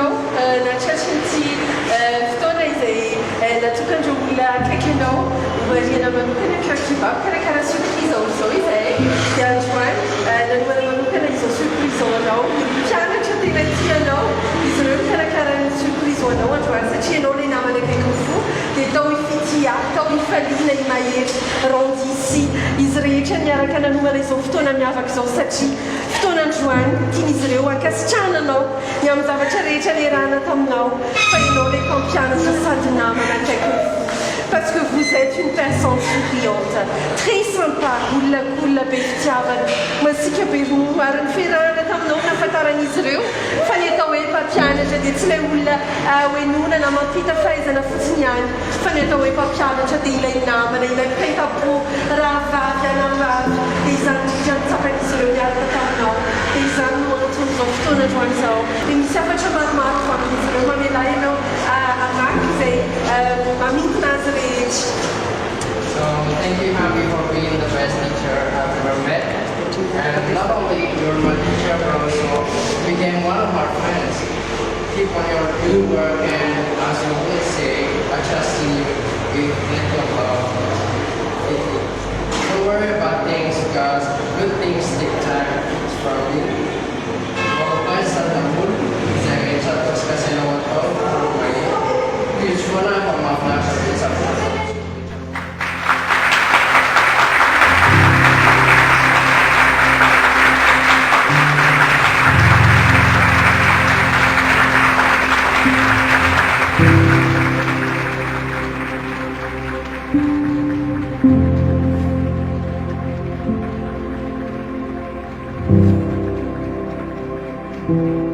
anao natratry ny fotoana izay natokandreo olona akaiky anao variana manokana Coeur Qui Bat karakara surprise zao izay dia androany nanomana manokana izao surprise anao mpianatra tena tianao izy ireo karakara ny surprise anao androany satria anao ilay namana akaiky fo dia tao ifitiavana tao ifaliana imahery rendu ici izy rehetra miaraka nanomana izao fotoana miavaka izao satria fotoana androany tian'izy ireo hankasitrahana anao ny amin'ny zavatra rehetra le raha natao aminao fa ianao ilay mpampianatra sady namana akaiky fo parce que vous êtes une personne souriante, très sympa, olona cool be fitiavana. Masika be ary ny fiarahana taminao nahafantaran'izy ireo fa ny atao hoe mpampianatra dia tsy ilay olona hoe nona na mampita fahaizana fotsiny ihany fa ny atao hoe mpampianatra dia ilay namana, ilay mpitapo rahavavy anavavy dia izany indrindra nitsapan'izy ireo miaraka taminao dia izany no anatony izao fotoana androany izao dia misy hafatra maromaro fa amin'izy ireo mamelay ianao amaky izay mamintona azy rehetra. So thank you, Mamy, for being the best teacher I've ever met. And not only you're my teacher, but also became one of our friends. Keep on your good work, and as you always say, I trust in you with plenty of love. Don't worry about things because good things take time from you. Walaupun satapun saya terus kasih nama kau, hijanona pemaafnatra bersama. Thank you.